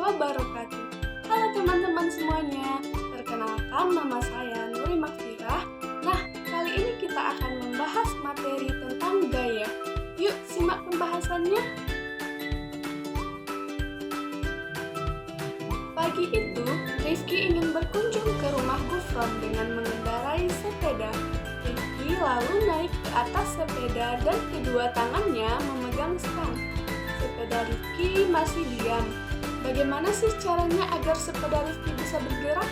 wabarakatuh. Halo teman-teman semuanya, perkenalkan nama saya Nuri Makfirah. Nah, kali ini kita akan membahas materi tentang gaya. Yuk simak pembahasannya. Pagi itu, Rifki ingin berkunjung ke rumah Gufron dengan mengendarai sepeda. Rifki lalu naik ke atas sepeda dan kedua tangannya memegang stang. Sepeda Rifki masih diam. Bagaimana sih caranya agar sepeda Rifki bisa bergerak?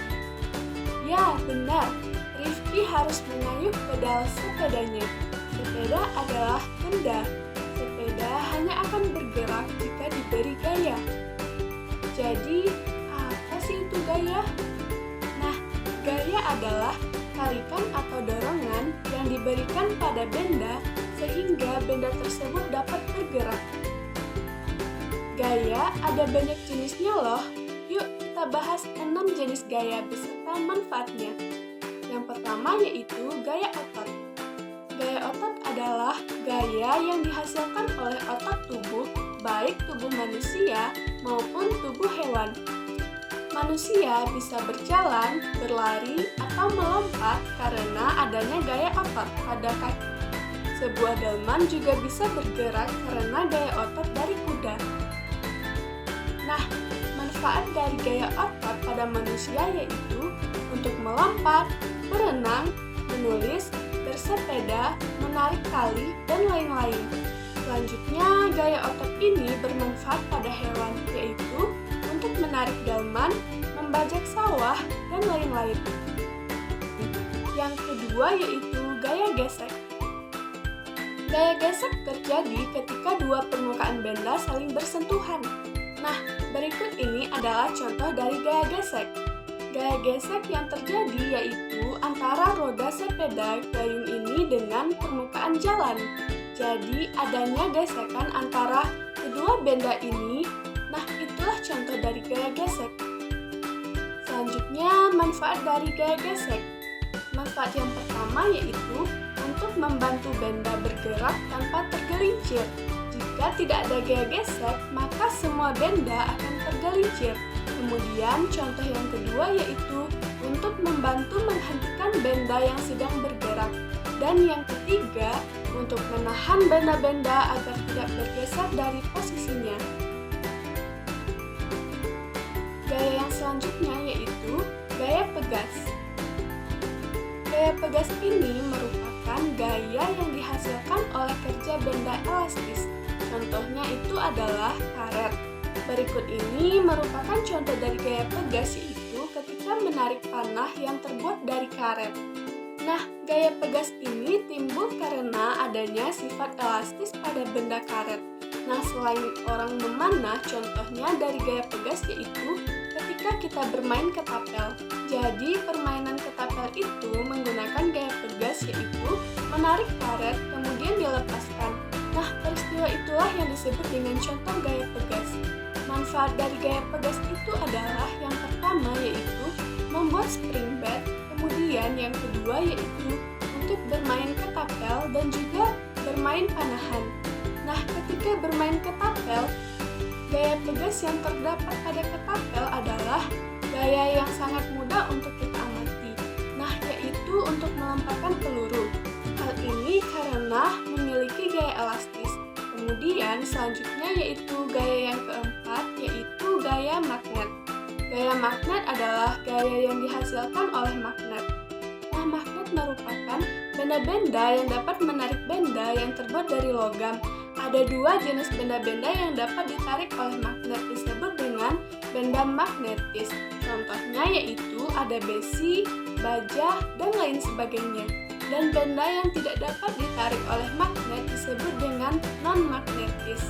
Ya, benar. Rifki harus mengayuh pedal sepedanya. Sepeda adalah benda. Sepeda hanya akan bergerak jika diberi gaya. Jadi, apa sih itu gaya? Nah, gaya adalah tarikan atau dorongan yang diberikan pada benda sehingga benda tersebut dapat bergerak. Gaya ada banyak jenisnya loh. Yuk kita bahas 6 jenis gaya beserta manfaatnya. Yang pertama yaitu gaya otot. Gaya otot adalah gaya yang dihasilkan oleh otot tubuh, baik tubuh manusia maupun tubuh hewan. Manusia bisa berjalan, berlari, atau melompat karena adanya gaya otot pada kaki. Sebuah delman juga bisa bergerak karena gaya otot dari kuda. Nah, manfaat dari gaya otot pada manusia yaitu untuk melompat, berenang, menulis, bersepeda, menarik tali, dan lain-lain. Selanjutnya, gaya otot ini bermanfaat pada hewan, yaitu untuk menarik delman, membajak sawah, dan lain-lain. Yang kedua yaitu gaya gesek. Gaya gesek terjadi ketika dua permukaan benda saling bersentuhan. Nah, berikut ini adalah contoh dari gaya gesek. Gaya gesek yang terjadi yaitu antara roda sepeda gayung ini dengan permukaan jalan. Jadi, adanya gesekan antara kedua benda ini. Nah, itulah contoh dari gaya gesek. Selanjutnya, manfaat dari gaya gesek. Manfaat yang pertama yaitu untuk membantu benda bergerak tanpa tergelincir. Jika tidak ada gaya gesek, maka semua benda akan tergelincir. Kemudian, contoh yang kedua yaitu untuk membantu menghentikan benda yang sedang bergerak. Dan yang ketiga, untuk menahan benda-benda agar tidak bergeser dari posisinya. Gaya yang selanjutnya yaitu gaya pegas. Gaya pegas ini merupakan gaya yang dihasilkan oleh kerja benda elastis. Contohnya itu adalah karet. Berikut ini merupakan contoh dari gaya pegas yaitu ketika menarik panah yang terbuat dari karet. Nah, gaya pegas ini timbul karena adanya sifat elastis pada benda karet. Nah, selain orang memanah, contohnya dari gaya pegas yaitu ketika kita bermain ketapel. Jadi, permainan ketapel itu menggunakan gaya pegas yaitu menarik karet kemudian dilepaskan. Nah, peristiwa itulah yang disebut dengan contoh gaya pegas. Manfaat dari gaya pegas itu adalah yang pertama yaitu membuat spring bed, kemudian yang kedua yaitu untuk bermain ketapel dan juga bermain panahan. Nah, ketika bermain ketapel, gaya pegas yang terdapat pada ketapel adalah gaya yang sangat mudah untuk kita amati. Nah, yaitu untuk melemparkan peluru. Hal ini karena memiliki gaya elastis. Kemudian selanjutnya yaitu gaya yang keempat yaitu gaya magnet. Gaya magnet adalah gaya yang dihasilkan oleh magnet. Nah, magnet merupakan benda-benda yang dapat menarik benda yang terbuat dari logam. Ada dua jenis benda-benda yang dapat ditarik oleh magnet disebut dengan benda magnetis. Contohnya yaitu ada besi, baja, dan lain sebagainya. Dan benda yang tidak dapat ditarik oleh magnet disebut dengan non-magnetis.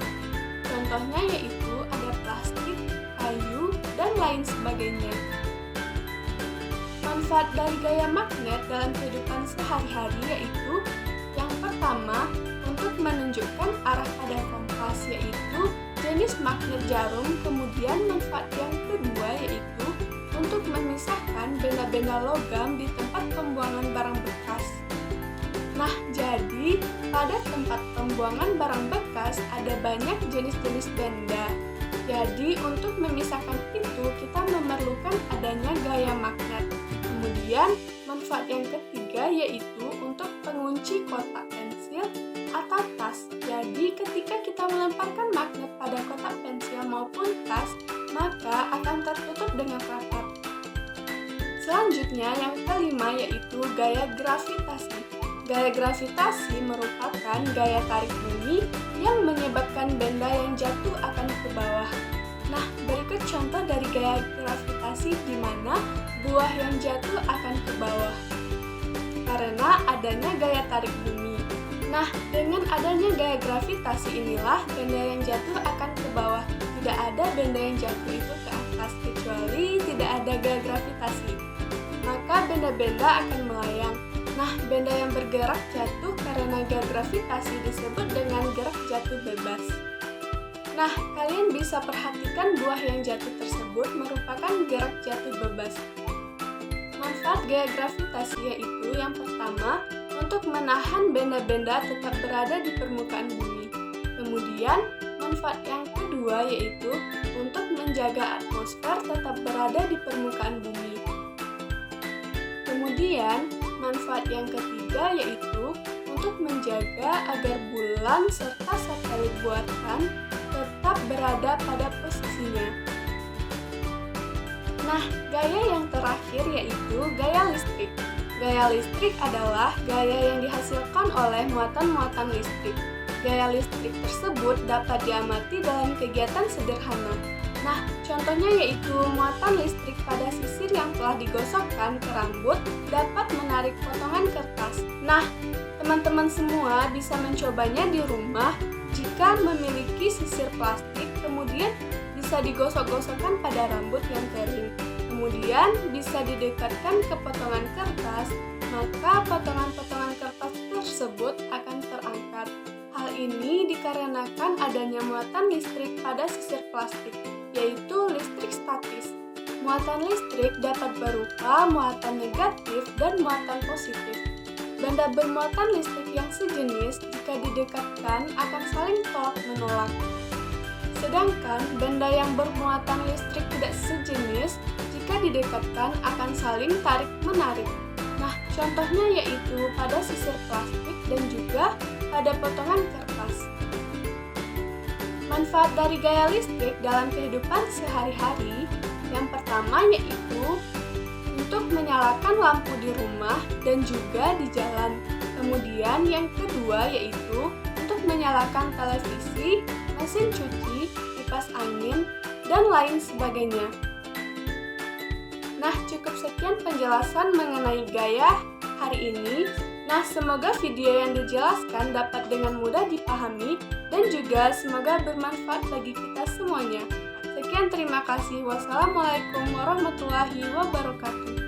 Contohnya yaitu ada plastik, kayu, dan lain sebagainya. Manfaat dari gaya magnet dalam kehidupan sehari-hari yaitu yang pertama, untuk menunjukkan arah pada kompas yaitu jenis magnet jarum. Kemudian manfaat yang kedua yaitu untuk memisahkan benda-benda logam di tempat pembuangan barang bekas. Nah, jadi pada tempat pembuangan barang bekas ada banyak jenis-jenis benda. Jadi, untuk memisahkan itu, kita memerlukan adanya gaya magnet. Kemudian, manfaat yang ketiga yaitu untuk pengunci kotak pensil atau tas. Jadi, ketika kita melemparkan magnet pada kotak pensil maupun tas, maka akan tertutup dengan rapat. Selanjutnya, yang kelima yaitu gaya gravitasi. Gaya gravitasi merupakan gaya tarik bumi yang menyebabkan benda yang jatuh akan ke bawah. Nah, berikut contoh dari gaya gravitasi di mana buah yang jatuh akan ke bawah karena adanya gaya tarik bumi. Nah, dengan adanya gaya gravitasi inilah benda yang jatuh akan ke bawah. Tidak ada benda yang jatuh itu ke atas kecuali tidak ada gaya gravitasi. Maka benda-benda akan melayang. Nah, benda yang bergerak jatuh karena gaya gravitasi disebut dengan gerak jatuh bebas. Nah, kalian bisa perhatikan buah yang jatuh tersebut merupakan gerak jatuh bebas. Manfaat gaya gravitasi yaitu yang pertama, untuk menahan benda-benda tetap berada di permukaan bumi. Kemudian, manfaat yang kedua yaitu untuk menjaga atmosfer tetap berada di permukaan bumi. Kemudian, manfaat yang ketiga yaitu untuk menjaga agar bulan serta satelit buatan tetap berada pada posisinya. Nah, gaya yang terakhir yaitu gaya listrik. Gaya listrik adalah gaya yang dihasilkan oleh muatan-muatan listrik. Gaya listrik tersebut dapat diamati dalam kegiatan sederhana. Nah, contohnya yaitu muatan listrik pada sisir yang telah digosokkan ke rambut dapat menarik potongan kertas. Nah, teman-teman semua bisa mencobanya di rumah jika memiliki sisir plastik, kemudian bisa digosok-gosokkan pada rambut yang kering. Kemudian bisa didekatkan ke potongan kertas, maka potongan-potongan kertas tersebut akan terangkat. Hal ini dikarenakan adanya muatan listrik pada sisir plastik, yaitu listrik statis. Muatan listrik dapat berupa muatan negatif dan muatan positif. Benda bermuatan listrik yang sejenis jika didekatkan akan saling tolak-menolak. Sedangkan benda yang bermuatan listrik tidak sejenis jika didekatkan akan saling tarik-menarik. Nah, contohnya yaitu pada sisir plastik dan juga pada potongan kertas. Manfaat dari gaya listrik dalam kehidupan sehari-hari yang pertama yaitu untuk menyalakan lampu di rumah dan juga di jalan. Kemudian yang kedua yaitu untuk menyalakan televisi, mesin cuci, kipas angin, dan lain sebagainya. Nah, cukup sekian penjelasan mengenai gaya hari ini. Nah, semoga video yang dijelaskan dapat dengan mudah dipahami dan juga semoga bermanfaat bagi kita semuanya. Sekian, terima kasih. Wassalamualaikum warahmatullahi wabarakatuh.